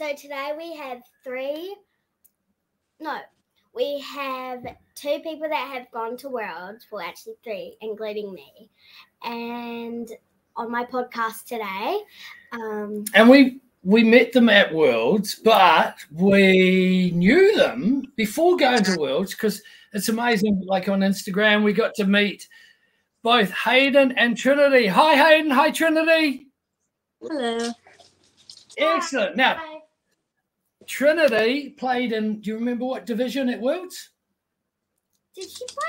So today we have we have 2 people that have gone to Worlds, well actually 3, including me. And on my podcast today. And we met them at Worlds, but we knew them before going to Worlds because it's amazing. Like on Instagram, we got to meet both Hayden and Trinity. Hi, Hayden. Hi, Trinity. Hello. Excellent. Now, hi. Trinity played in, do you remember what division at Worlds? Did she play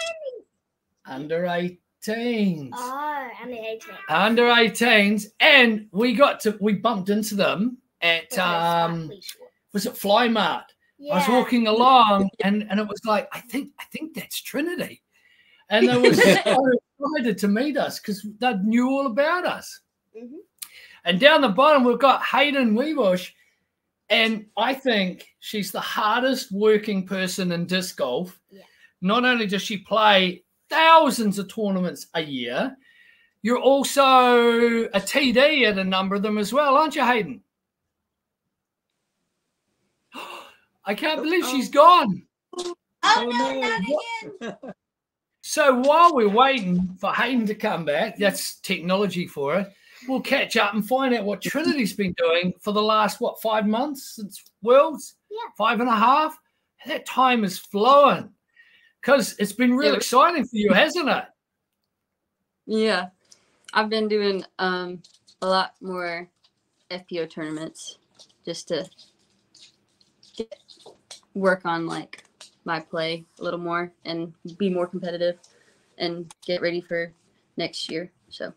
in Under 18s. Oh, under 18s. Under 18s. And we bumped into them at, was it Fly Mart? Yeah. I was walking along and it was like, I think that's Trinity. And they were so excited to meet us because they knew all about us. Mm-hmm. And down the bottom, we've got Hayden Weebush. And I think she's the hardest working person in disc golf. Yeah. Not only does she play thousands of tournaments a year, you're also a TD at a number of them as well, aren't you, Hayden? I can't believe she's gone. Not again. So while we're waiting for Hayden to come back, that's technology for her. We'll catch up and find out what Trinity's been doing for the last, 5 months since Worlds? Yeah. 5.5? That time is flowing because it's been real exciting for you, hasn't it? Yeah. I've been doing a lot more FPO tournaments just to work on, like, my play a little more and be more competitive and get ready for next year, so.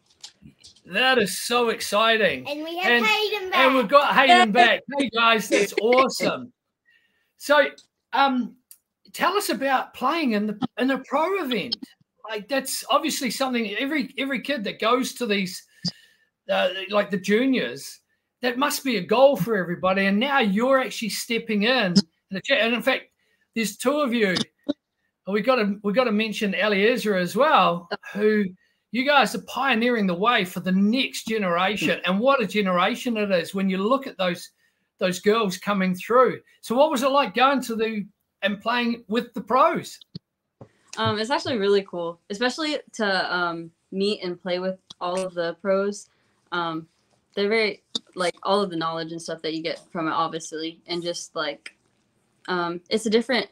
That is so exciting. And we have Hayden back. And we've got Hayden back. Hey, guys, that's awesome. So tell us about playing in the pro event. Like, that's obviously something every kid that goes to these, like the juniors, that must be a goal for everybody. And now you're actually stepping in. And in fact, there's 2 of you. We got to mention Eliezer as well, who – you guys are pioneering the way for the next generation, and what a generation it is when you look at those girls coming through. So what was it like going to and playing with the pros? It's actually really cool, especially to meet and play with all of the pros. They're very, like, all of the knowledge and stuff that you get from it, obviously, and just, like, it's a different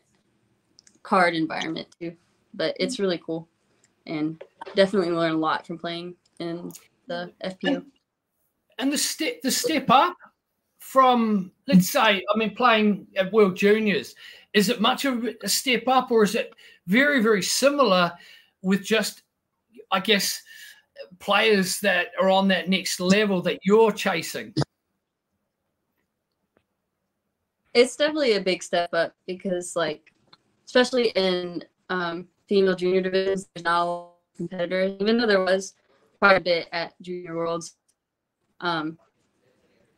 card environment, too, but it's really cool. And definitely learn a lot from playing in the FPO. And the step up from, let's say, playing at World Juniors, is it much of a step up, or is it very, very similar with just, I guess, players that are on that next level that you're chasing? It's definitely a big step up because, like, especially in female junior divisions, there's now competitors, even though there was quite a bit at Junior Worlds.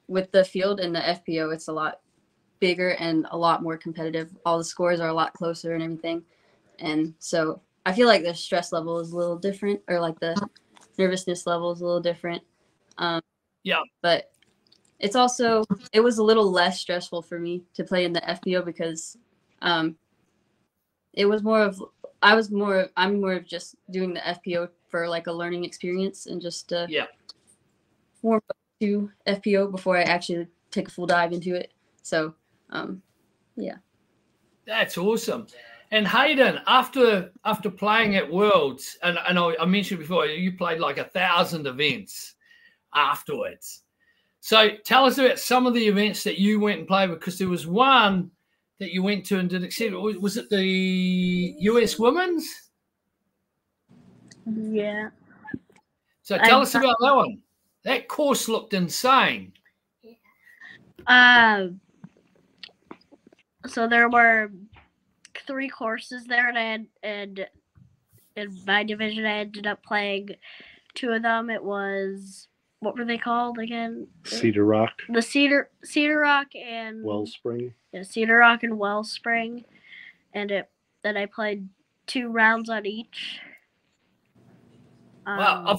With the field and the FPO, it's a lot bigger and a lot more competitive. All the scores are a lot closer and everything. And so I feel like the stress level is a little different, or like the nervousness level is a little different. Yeah. But it was a little less stressful for me to play in the FPO because it was more of, I'm more of just doing the FPO for, like, a learning experience and just warm up to FPO before I actually take a full dive into it. So, yeah. That's awesome. And Hayden, after playing at Worlds, and I mentioned before, you played like 1,000 events afterwards. So tell us about some of the events that you went and played, because there was one that you went to and did accept. Was it the US Women's? Yeah. So tell us about that one. That course looked insane. So there were 3 courses there, and in my division, I ended up playing 2 of them. It was, what were they called again? Cedar Rock. The Cedar Rock and Wellspring. Yeah, Cedar Rock and Wellspring, and then I played 2 rounds on each. Wow,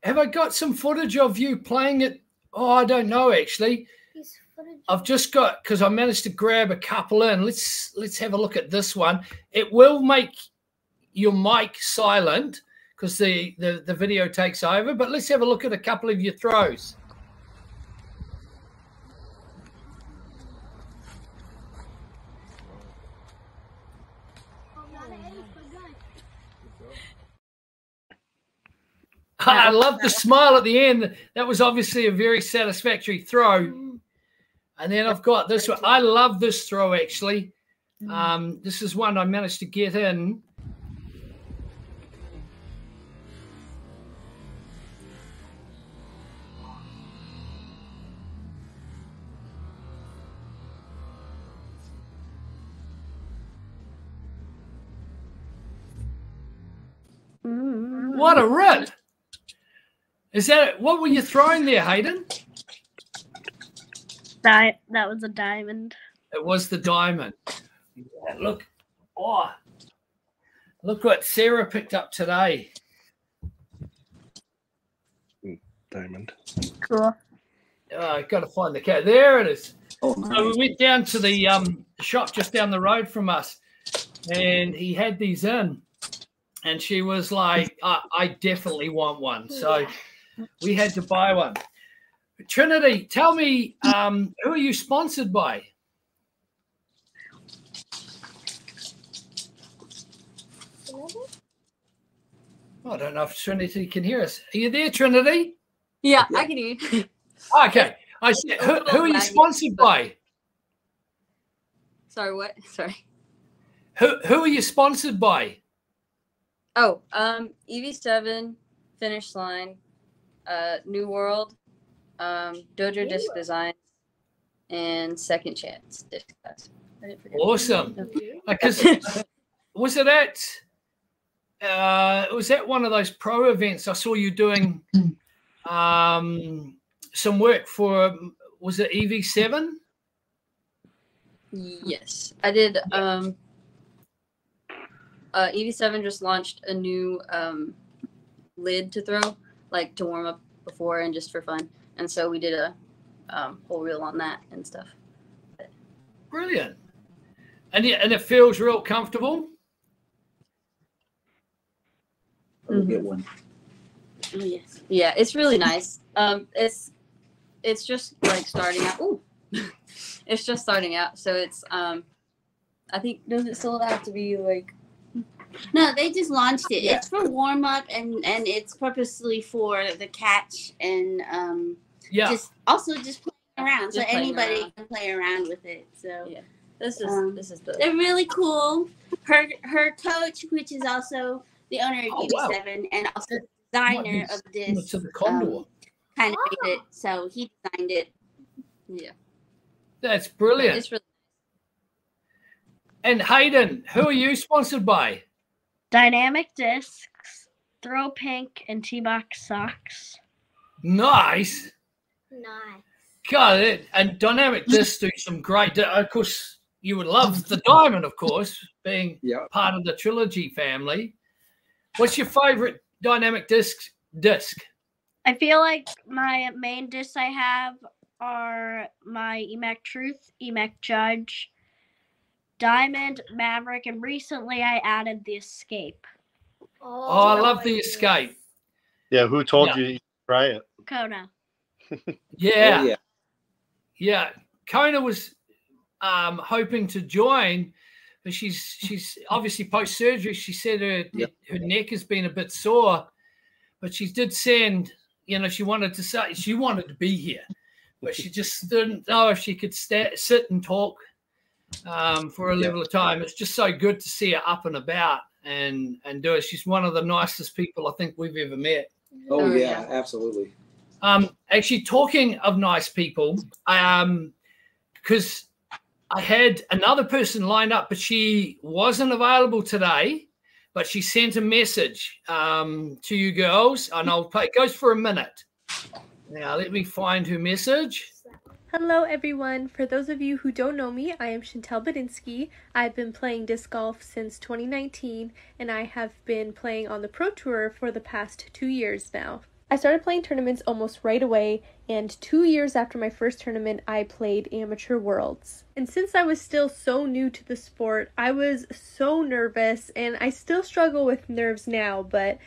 have I got some footage of you playing it? Oh, I don't know actually. I've just got, because I managed to grab a couple in. Let's have a look at this one. It will make your mic silent because the video takes over, but let's have a look at a couple of your throws. I love the smile at the end. That was obviously a very satisfactory throw. And then I've got this one. I love this throw, actually. This is one I managed to get in. What a rip! Is that what were you throwing there, Hayden? That was a diamond. It was the diamond. Yeah, look what Sarah picked up today. Diamond. Cool. Oh, I've got to find the cat. There it is. Oh, So we went down to the shop just down the road from us, and he had these in, and she was like, I definitely want one. So we had to buy one. Trinity, tell me, who are you sponsored by? I don't know if Trinity can hear us. Are you there, Trinity? Yeah, I can hear you. Okay. I said, who are you sponsored by? Sorry, what? Sorry. Who are you sponsored by? Oh, EV7, Finish Line, New World, Dojo Disc Designs, and Second Chance Disc Guys. Awesome. Because was it at one of those pro events I saw you doing some work for, was it EV7? Yes, I did. EV7 just launched a new lid to throw, like to warm up before and just for fun. And so we did a whole reel on that and stuff. Brilliant. And it feels real comfortable. I'll get one. Oh, yes. Yeah, it's really nice. It's just like starting out. Ooh. It's just starting out, so it's I think, does it still have to be like? No, they just launched it. Yeah. It's for warm up and it's purposely for the catch and just playing around. So anybody can play around with it. So yeah, this is the. They're really cool. Her coach, which is also the owner of EV7 and also designer of this, kind of made it. So he designed it. Yeah. That's brilliant. It's really And Hayden, who are you sponsored by? Dynamic Discs, Throw Pink, and T-Box Socks. Nice. Nice. God, and Dynamic Discs do some great. Of course, you would love the diamond, of course, being part of the Trilogy family. What's your favorite Dynamic disc? I feel like my main discs I have are my EMAC Truth, EMAC Judge, Diamond, Maverick, and recently I added the Escape. Oh, I love the Escape. Yeah, who told you to try it? Kona. Yeah. Kona was hoping to join, but she's obviously post surgery. She said her neck has been a bit sore, but she did send. She wanted to be here, but she just didn't know if she could sit and talk for a level of time. It's just so good to see her up and about and do it. She's one of the nicest people I think we've ever met. Oh yeah, absolutely. Actually, talking of nice people, because I had another person lined up, but she wasn't available today. But she sent a message to you girls, and I'll play. It goes for a minute. Now, let me find her message. Hello, everyone. For those of you who don't know me, I am Chantel Badinsky. I've been playing disc golf since 2019, and I have been playing on the Pro Tour for the past 2 years now. I started playing tournaments almost right away, and 2 years after my first tournament, I played Amateur Worlds. And since I was still so new to the sport, I was so nervous, and I still struggle with nerves now, but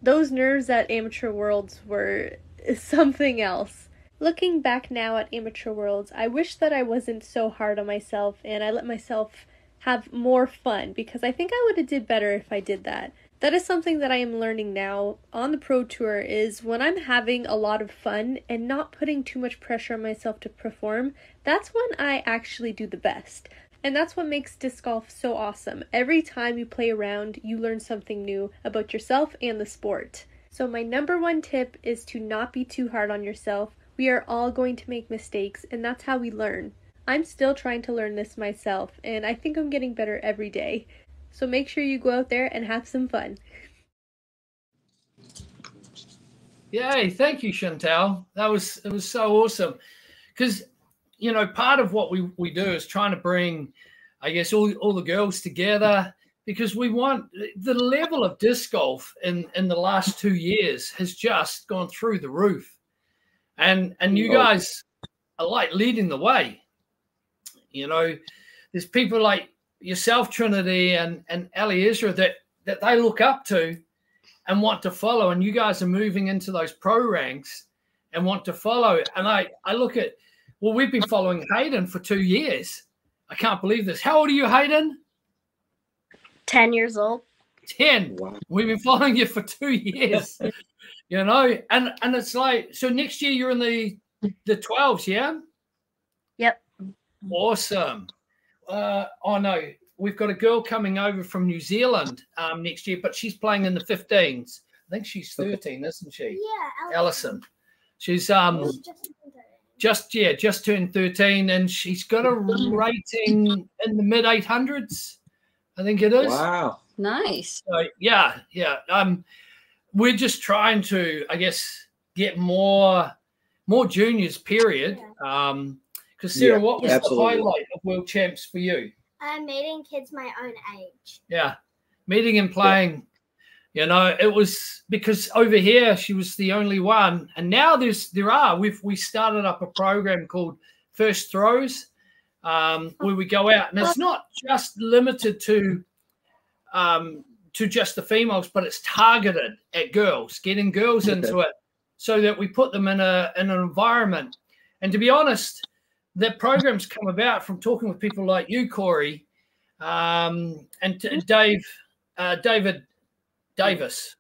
those nerves at Amateur Worlds were something else. Looking back now at Amateur Worlds, I wish that I wasn't so hard on myself and I let myself have more fun, because I think I would have did better if I did that. That is something that I am learning now on the Pro Tour, is when I'm having a lot of fun and not putting too much pressure on myself to perform, that's when I actually do the best. And that's what makes disc golf so awesome. Every time you play around, you learn something new about yourself and the sport. So my number one tip is to not be too hard on yourself. We are all going to make mistakes, and that's how we learn. I'm still trying to learn this myself, and I think I'm getting better every day. So make sure you go out there and have some fun. Yay, thank you, Chantal. It was so awesome. Because, you know, part of what we do is trying to bring, I guess, all the girls together, because we want the level of disc golf in the last 2 years has just gone through the roof. And you guys are like leading the way. You know, there's people like yourself, Trinity, and Ali Ezra that they look up to and want to follow. And you guys are moving into those pro ranks and want to follow. And I look at, well, we've been following Hayden for 2 years. I can't believe this. How old are you, Hayden? 10 years old. 10. Wow. We've been following you for 2 years. You know, and it's like, so next year you're in the 12s, yeah? Yep. Awesome. Oh no, we've got a girl coming over from New Zealand next year, but she's playing in the 15s. I think she's 13, isn't she? Yeah, Allison. She's just turned 13, and she's got a rating in the mid 800s. I think it is. Wow. Nice. So yeah. We're just trying to, I guess, get more juniors, period. Because Sarah, what was the highlight of World Champs for you? Meeting kids my own age. Yeah, meeting and playing. You know, it was because over here she was the only one, and now we started up a program called First Throws, where we go out, and it's not just limited to just the females, but it's targeted at girls, getting girls into it, so that we put them in an environment. And to be honest, that program's come about from talking with people like you, Corey, and David Davis.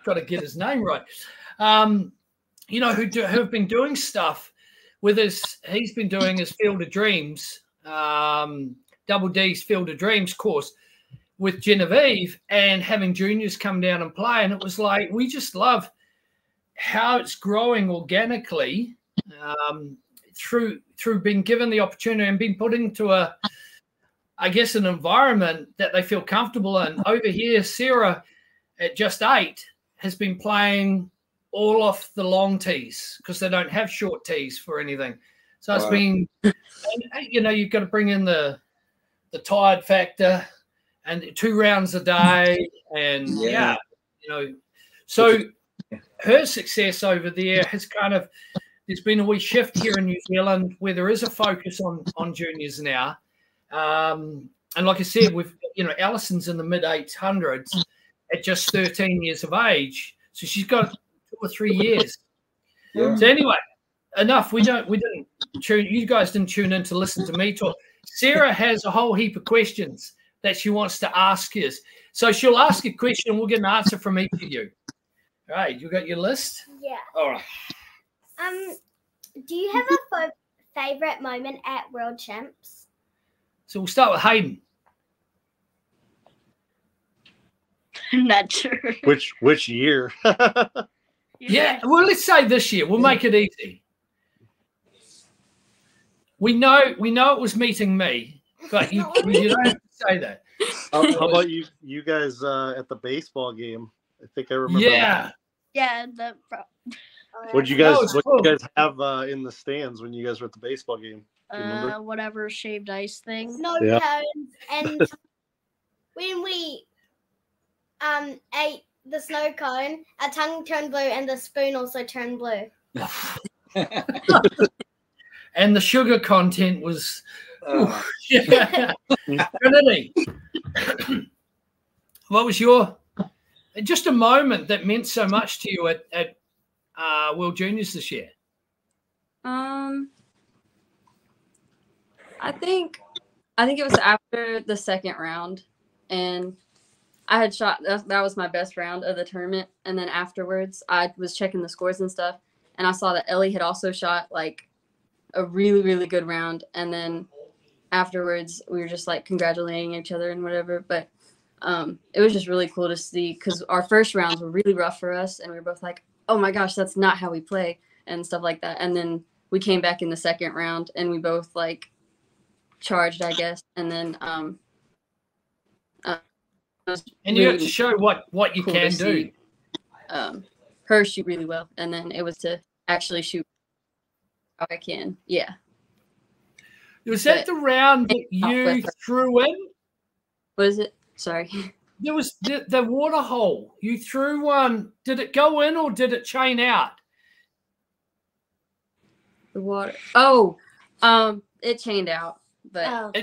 Got to get his name right. You know, who have been doing stuff with us. He's been doing his Field of Dreams, Double D's Field of Dreams course with Genevieve, and having juniors come down and play. And it was like, we just love how it's growing organically through being given the opportunity and being put into an environment that they feel comfortable in. Over here, Sarah, at just 8, has been playing all off the long tees because they don't have short tees for anything. So it's been, you know, you've got to bring in the tired factor and 2 rounds a day. And you know, so her success over there has kind of, there's been a wee shift here in New Zealand where there is a focus on juniors now. And like I said, Allison's in the mid 800s at just 13 years of age. So she's got 2 or 3 years. Yeah. So anyway, enough. We didn't tune, you guys didn't tune in to listen to me talk. Sarah has a whole heap of questions that she wants to ask us. So she'll ask a question and we'll get an answer from each of you. All right, you got your list? Yeah. All right. Do you have a favorite moment at World Champs? So we'll start with Hayden. I'm not sure. Which year? Yeah, well, let's say this year. We'll make it easy. We know it was meeting me, but you don't have to say that. How about you guys at the baseball game? I think I remember. Yeah. Yeah. What did you guys have in the stands when you guys were at the baseball game? Whatever shaved ice thing. Snow cones, and when we ate the snow cone, our tongue turned blue, and the spoon also turned blue. And the sugar content was. Yeah. Trinity, what was your just a moment that meant so much to you at World Juniors this year? I think it was after the second round, and I had shot. That was my best round of the tournament, and then afterwards, I was checking the scores and stuff, and I saw that Ellie had also shot like a really, really good round, and then afterwards we were just like congratulating each other and whatever. But it was just really cool to see because our first rounds were really rough for us, and we were both like, "Oh my gosh, that's not how we play," and stuff like that. And then we came back in the second round, and we both like charged, I guess, and then and you have to show what you can do. Her shoot really well, and then it was to actually shoot how I can. Yeah. Was that the round that you threw in? What is it? Sorry. There was the water hole. You threw one. Did it go in or did it chain out? The water. Oh, it chained out, but that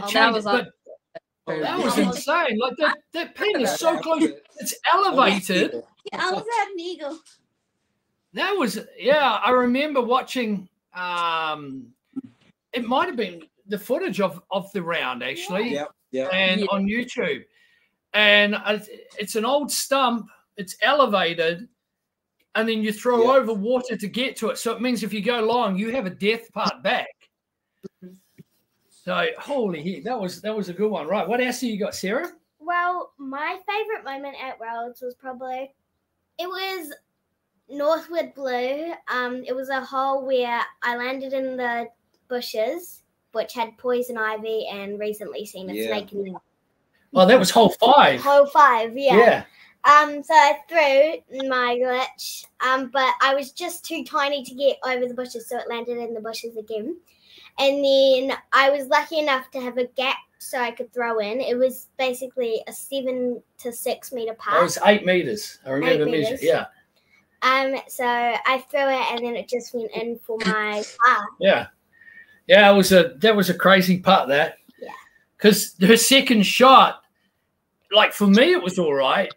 was insane. Like that pin is so close. It's elevated. Yeah, I was at an eagle. That was I remember watching. It might have been the footage of the round actually, and on YouTube. And it's an old stump. It's elevated, and then you throw over water to get to it. So it means if you go long, you have a death part back. So holy heck, that was a good one, right? What else have you got, Sarah? Well, my favorite moment at Worlds was probably Northwood Blue. It was a hole where I landed in the bushes, which had poison ivy and recently seen a snake in the. Oh, that was hole 5. Hole 5, yeah. So I threw my glitch, but I was just too tiny to get over the bushes, so it landed in the bushes again. And then I was lucky enough to have a gap so I could throw in. It was basically a 7 to 6 meter putt. It was 8 meters. I remember measuring. Yeah. So I threw it, and then it just went in for my par. Yeah. Yeah, that was a crazy putt, that. Yeah. Because her second shot, like for me, it was all right,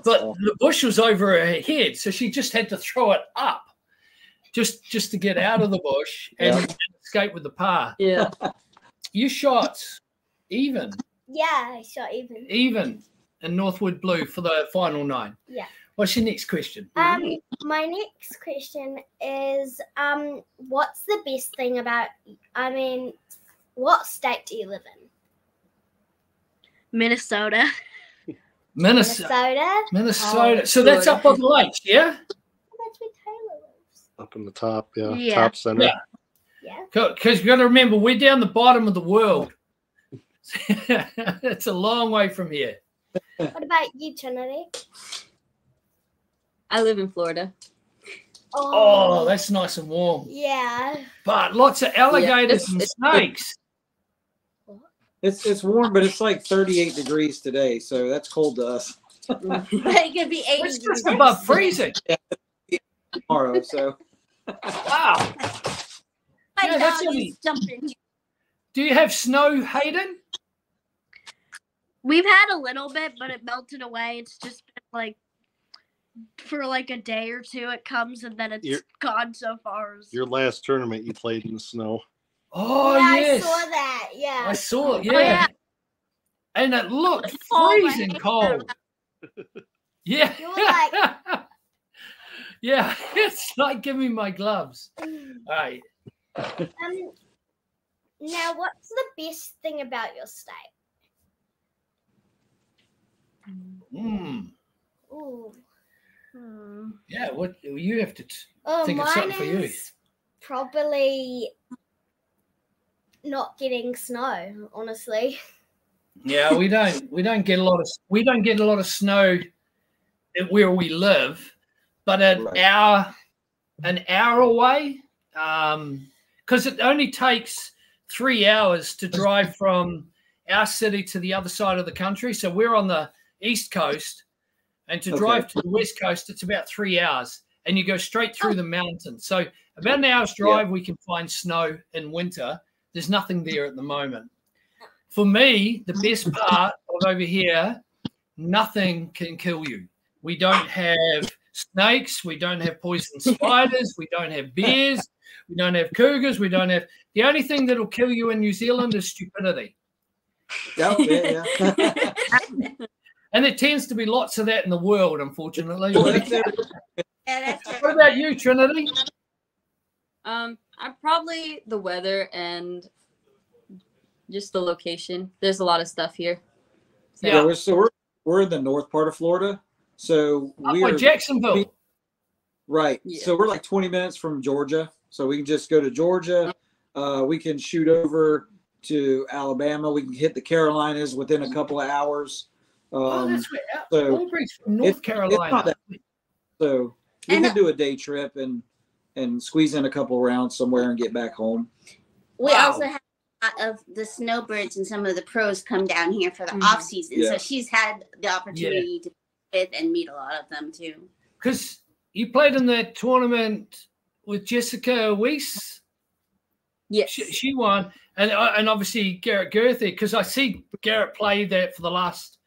but the bush was over her head, so she just had to throw it up, just to get out of the bush and escape with the par. Yeah. You shot even. Yeah, I shot even. Even in Northwood Blue for the final 9. Yeah. What's your next question? My next question is, what's the best thing about? What state do you live in? Minnesota. Minnesota. Oh, so that's up on the lakes, yeah? That's where Taylor lives. Up in the top, top center. Yeah. Because you got to remember, we're down the bottom of the world. It's a long way from here. What about you, Trinity? I live in Florida. Oh, that's nice and warm. Yeah. But lots of alligators and snakes. It's warm, but it's like 38 degrees today, so that's cold to us. It could be 80 It's degrees. just above freezing. Tomorrow, so. Wow. My Yeah, that's dog only- is jumping. Do you have snow, Hayden? We've had a little bit, but it melted away. It's just been like for like a day or two it comes, and then it's gone so far. Your last tournament you played in the snow. Oh, yeah, yes. I saw that. Yeah. I saw it, Oh, yeah. And it looked Oh, freezing cold. Yeah. You were like- Yeah, it's like, give me my gloves. All right. Now, what's the best thing about your state? Ooh. Yeah, what you have to Oh, think of mine something for you. is probably not getting snow, honestly. Yeah, we don't get a lot of snow where we live, but an hour away, because it only takes 3 hours to drive from our city to the other side of the country. So we're on the east coast, And to drive to the West Coast, it's about 3 hours. And you go straight through the mountains. So about an hour's drive, we can find snow in winter. There's nothing there at the moment. For me, the best part of over here, nothing can kill you. We don't have snakes. We don't have poison spiders. We don't have bears. We don't have cougars. We don't have. The only thing that'll kill you in New Zealand is stupidity. Yeah. And there tends to be lots of that in the world, unfortunately. What about you, Trinity? I'm probably the weather and just the location. There's a lot of stuff here. So we're in the north part of Florida. So we're Jacksonville. Right. Yeah. So we're like 20 minutes from Georgia. So we can just go to Georgia. We can shoot over to Alabama. We can hit the Carolinas within a couple of hours. That's right. Aubrey's from North Carolina. So we can do a day trip and squeeze in a couple of rounds somewhere and get back home. We also have a lot of the snowbirds and some of the pros come down here for the off season. So she's had the opportunity to play with and meet a lot of them too. Because you played in that tournament with Jessica Weiss. Yes, she won, and obviously Garrett Gerthy. Because I see Garrett play that for the last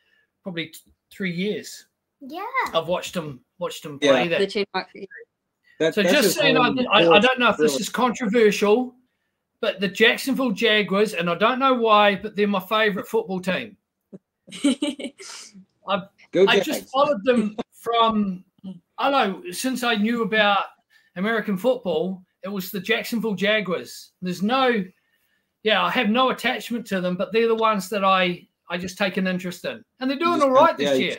probably 3 years. Yeah, I've watched him play that. So that's just so you know, I don't know if this is controversial, but the Jacksonville Jaguars, and I don't know why, but they're my favorite football team. I just followed them from, I don't know, since I knew about American football, it was the Jacksonville Jaguars. I have no attachment to them, but they're the ones that I just take an interest in. And they're doing all right this year.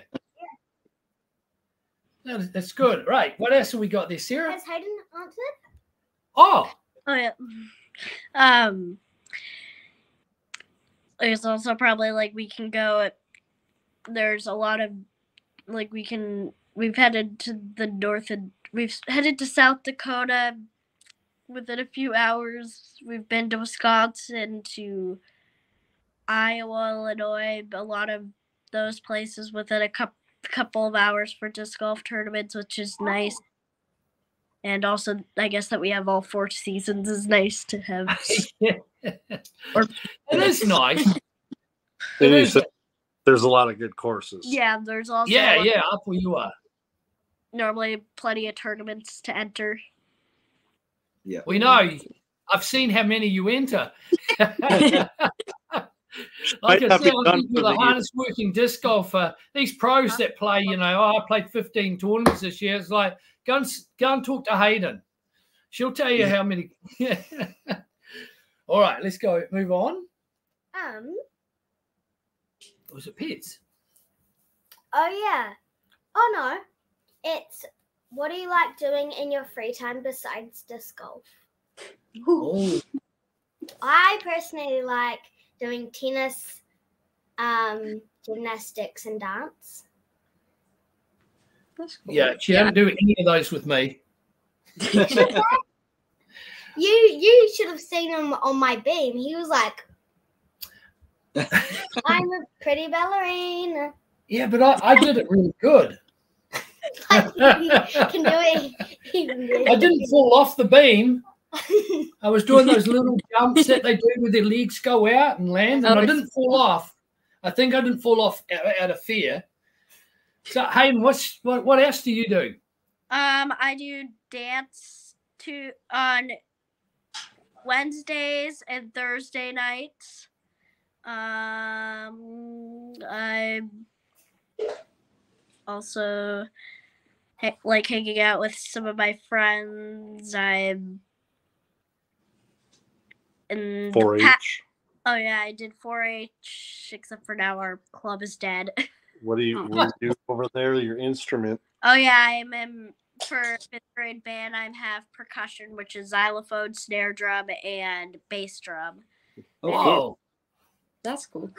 No, that's good. Right. What else have we got there, Sarah? Has Hayden answered? Oh, yeah. There's also probably we can go. There's a lot of we've headed to the north and we've headed to South Dakota within a few hours. We've been to Wisconsin, to Iowa, Illinois, a lot of those places within a couple of hours for disc golf tournaments, which is nice. And also, I guess that we have all 4 seasons is nice to have. It is nice. There's a lot of good courses. Yeah, there's also up where you are. Normally plenty of tournaments to enter. Yeah, we know. I've seen how many you enter. Like I said, I think with a harness working disc golfer, these pros that play, I played 15 tournaments this year. It's like, go and talk to Hayden. She'll tell you how many. All right, let's go. Move on. Was it pets? Oh, yeah. Oh, no. It's what do you like doing in your free time besides disc golf? Oh. I personally like doing tennis, gymnastics, and dance. That's cool. Yeah, she didn't do any of those with me. You should have seen him on my beam. He was like, I'm a pretty ballerina. Yeah, but I did it really good. Can do it. I didn't fall off the beam. I was doing those little jumps that they do with their legs go out and land, and I didn't fall off. I think I didn't fall off out of fear. So, Hayden, what else do you do? I do dance on Wednesdays and Thursday nights. I also like hanging out with some of my friends. I'm in 4-H. Oh yeah, I did 4-H, except for now our club is dead. What do you do over there? Your instrument? Oh yeah, I'm in for 5th grade band. I have percussion, which is xylophone, snare drum, and bass drum. Oh, that's cool.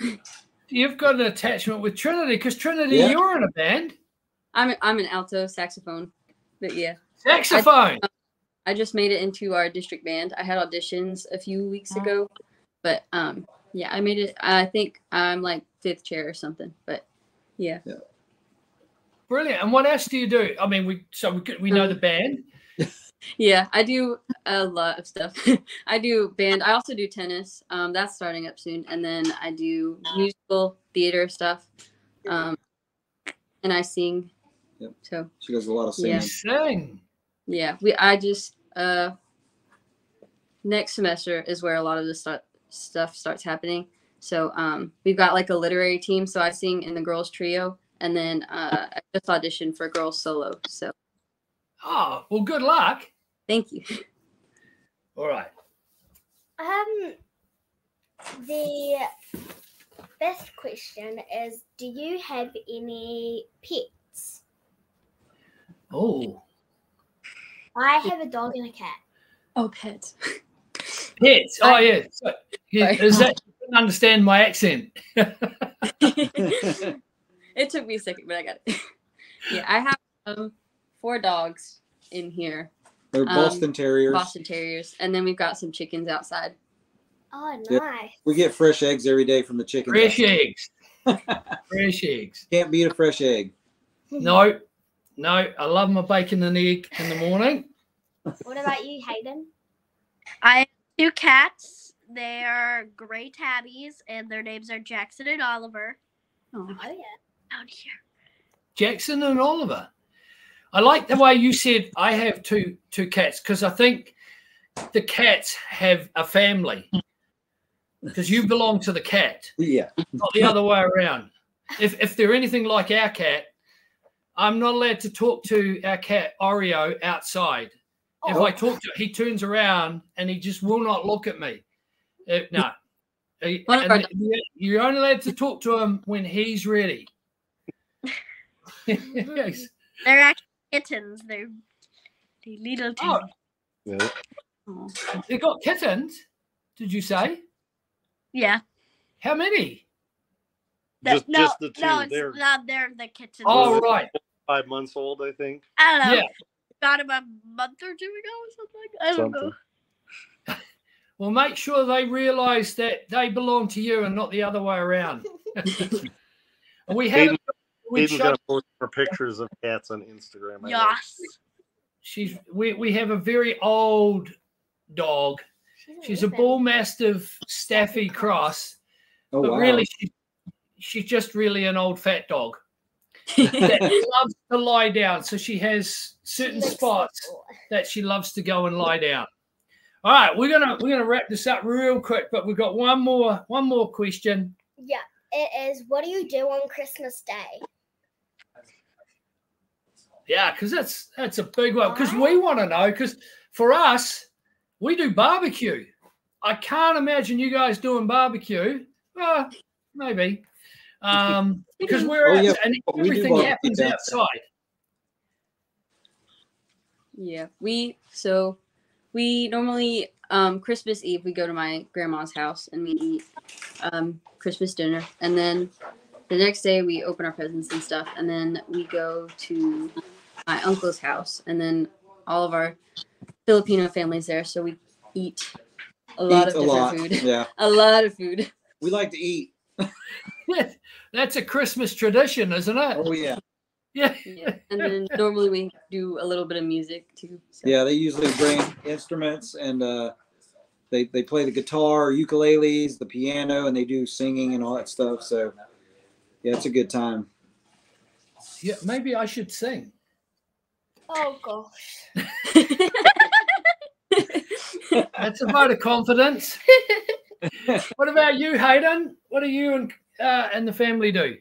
You've got an attachment with Trinity, because Trinity, you're in a band. I'm an alto saxophone, but yeah, saxophone. I just made it into our district band. I had auditions a few weeks ago, but yeah, I made it. I think I'm like 5th chair or something, but yeah. brilliant. And what else do you do? I mean, we know the band. Yeah, I do a lot of stuff. I do band. I also do tennis. That's starting up soon. And then I do musical theater stuff. And I sing. Yep. So she does a lot of singing. Yeah. Sing. Yeah. Next semester is where a lot of the stuff starts happening. So we've got like a literary team. So I sing in the girls trio, and then I just auditioned for girls solo. So. Oh, well, good luck. Thank you. All right. The best question is, do you have any pets? Oh. I have a dog and a cat. Oh, pets. Pets. Oh, yeah. So, is that, you didn't understand my accent. It took me a second, but I got it. Yeah, I have 4 dogs in here. They're Boston Terriers. Boston Terriers. And then we've got some chickens outside. Oh, nice. Yep. We get fresh eggs every day from the chickens. Fresh eggs. Fresh eggs. Can't beat a fresh egg. No. I love my bacon and egg in the morning. What about you, Hayden? I have 2 cats. They are gray tabbies, and their names are Jackson and Oliver. Oh yeah. Out here. Jackson and Oliver. I like the way you said I have two cats, because I think the cats have a family, because you belong to the cat. Yeah. Not the other way around. If they're anything like our cat, I'm not allowed to talk to our cat Oreo outside. Oh. If I talk to him, he turns around and he just will not look at me. No. You're only allowed to talk to him when he's ready. Yes. They're actually kittens. They're little tiny. Yeah. Oh. They got kittens, did you say? Yeah. How many? Just the 2. No, they're the kittens. Oh, right. 5 months old, I think. I don't know. Yeah. Got him a month or 2 ago or something. I don't know. Well, make sure they realize that they belong to you and not the other way around. We have. Hayden's gonna post more pictures of cats on Instagram. Yes. We have a very old dog. She's a bull mastiff Staffy cross, but wow. Really she's just really an old fat dog that loves to lie down. So she has certain spots that she loves to go and lie down. All right, we're gonna wrap this up real quick, but we've got one more question. Yeah, it is, what do you do on Christmas Day? Yeah, because that's a big one. Because we want to know. Because for us, we do barbecue. I can't imagine you guys doing barbecue. Well, maybe. Because we're out and everything happens outside. Yeah, we normally Christmas Eve we go to my grandma's house and we eat Christmas dinner, and then the next day we open our presents and stuff, and then we go to my uncle's house, and then all of our Filipino families there, so we eat a lot of different food. Yeah. A lot of food. We like to eat. That's a Christmas tradition, isn't it? Oh yeah. Yeah. And then normally we do a little bit of music too. So. Yeah, they usually bring instruments, and they play the guitar, ukuleles, the piano, and they do singing and all that stuff. So yeah, it's a good time. Yeah, maybe I should sing. Oh gosh. That's a vote of confidence. What about you, Hayden? What do you and the family do?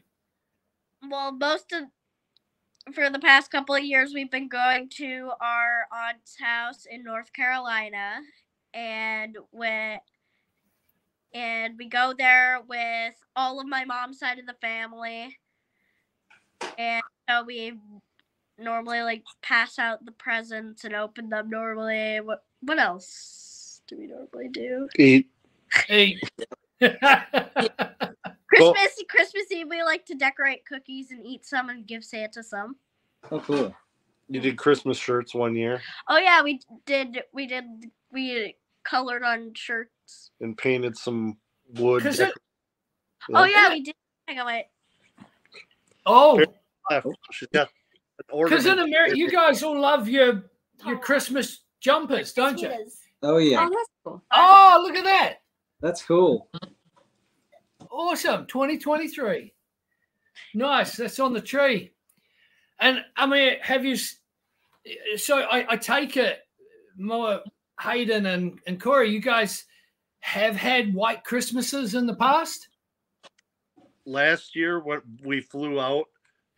Well, for the past couple of years, we've been going to our aunt's house in North Carolina, and we go there with all of my mom's side of the family, and so we normally pass out the presents and open them normally. What else do we normally do? Eat. Christmas Eve, we like to decorate cookies and eat some and give Santa some. Oh, cool. You did Christmas shirts one year? Oh, yeah, we did. We colored on shirts. And painted some wood. Yeah. Oh, yeah, we did. Hang on, wait. Oh. She's got Because in America, you guys all love your Christmas jumpers, don't you? Oh yeah. Oh, that's cool. Oh, look at that. That's cool. Awesome. 2023. Nice. That's on the tree. And I mean, have you? So I take it, Moa, Hayden, and Corey, you guys have had white Christmases in the past? Last year, when we flew out,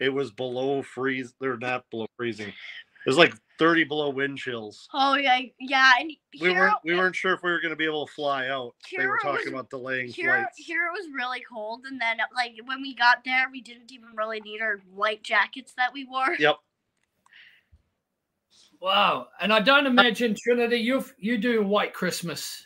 it was below freeze. They're not below freezing. It was like 30 below wind chills. Oh yeah, yeah. And we weren't sure if we were going to be able to fly out. They were talking about delaying flights. Here it was really cold, and then like when we got there, we didn't even really need our white jackets that we wore. Yep. Wow. And I don't imagine, Trinity, you do white Christmas.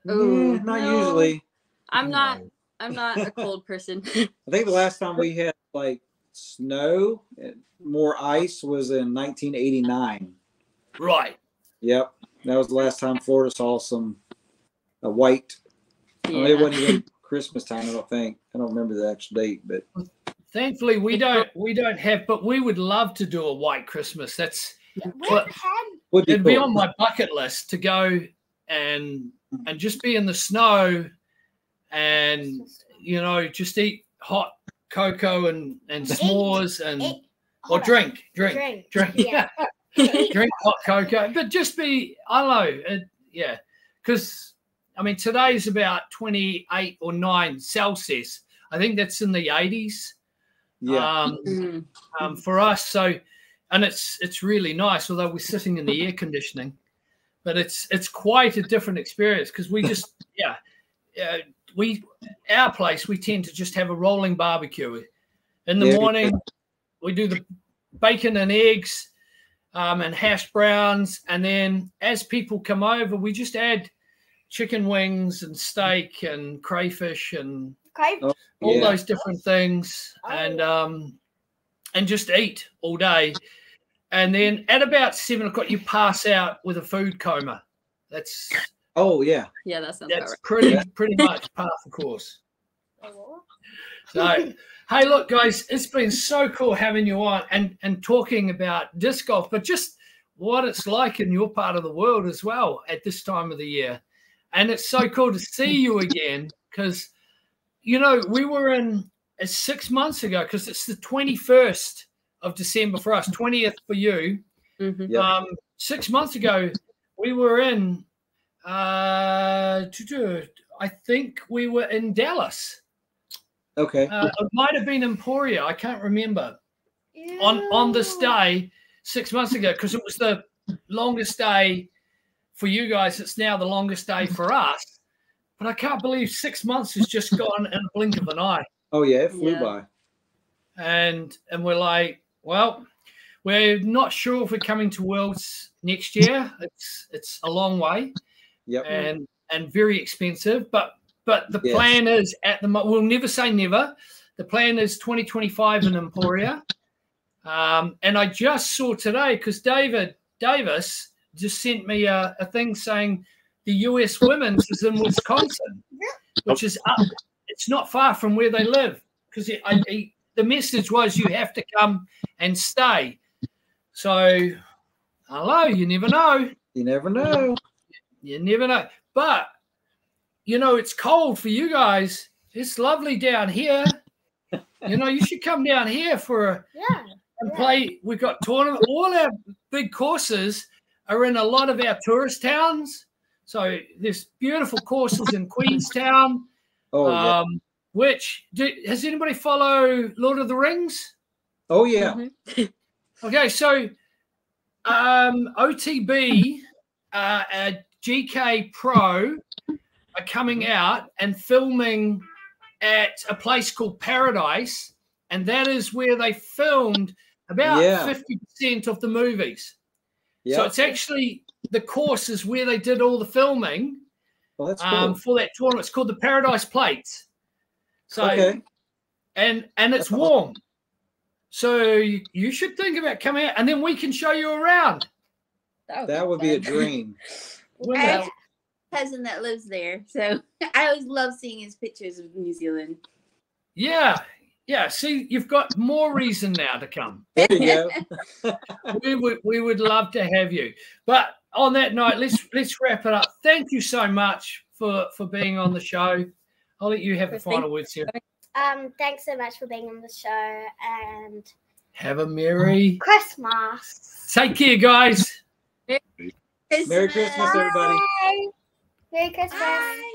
Ooh, not usually. I'm not a cold person. I think the last time we had like snow, more ice, was in 1989. Right. Yep. That was the last time Florida saw some white. Yeah. Well, it wasn't even Christmas time, I don't think. I don't remember the actual date, but thankfully we don't have, but we would love to do a white Christmas. That's it'd be on my bucket list to go and just be in the snow and just eat hot cocoa and s'mores or drink. Yeah. Drink hot cocoa, but just be, I don't know, because I mean today's about 28 or 9 Celsius. I think that's in the 80s. Yeah. For us, so, and it's really nice, although we're sitting in the air conditioning, but it's quite a different experience because we just our place, we tend to just have a rolling barbecue in the morning. We do the bacon and eggs and hash browns, and then as people come over, we just add chicken wings and steak and crayfish and all those different things, and just eat all day. And then at about 7 o'clock, you pass out with a food coma. That's yeah, that's pretty much part of the course. So, hey, look, guys, it's been so cool having you on and talking about disc golf, but just what it's like in your part of the world as well at this time of the year. And it's so cool to see you again because, we were in 6 months ago, because it's the 21st of December for us, 20th for you. Mm-hmm. 6 months ago, we were in, I think we were in Dallas. Okay. It might have been Emporia. I can't remember. On this day 6 months ago, because it was the longest day for you guys. It's now the longest day for us. But I can't believe 6 months has just gone in a blink of an eye. Oh yeah, it flew by. And we're like, well, we're not sure if we're coming to Worlds next year. It's a long way. Yep. And very expensive. But the plan is we'll never say never. The plan is 2025 in Emporia. And I just saw today, because David Davis just sent me a thing saying the US Women's is in Wisconsin, which is up. It's not far from where they live, because the message was you have to come and stay. So, hello, you never know. You never know. You never know. But, it's cold for you guys. It's lovely down here. You should come down here and play. We've got tournament. All our big courses are in a lot of our tourist towns. So there's beautiful courses in Queenstown. Has anybody follow Lord of the Rings? Oh yeah. Mm-hmm. Okay, so OTB, GK Pro are coming out and filming at a place called Paradise, and that is where they filmed about 50% of the movies. Yep. So it's actually the course is where they did all the filming that's cool. For that tournament. It's called the Paradise Plates. So and it's warm. So you should think about coming out, and then we can show you around. That would be a dream. I have a cousin that lives there, so I always love seeing his pictures of New Zealand. Yeah, Yeah, see, you've got more reason now to come. There you go. we would love to have you. But on that note, let's wrap it up. Thank you so much for being on the show. I'll let you have the final words here. Thanks so much for being on the show, and have a Merry Christmas. Take care, guys. Merry Christmas, everybody. Bye. Merry Christmas. Bye.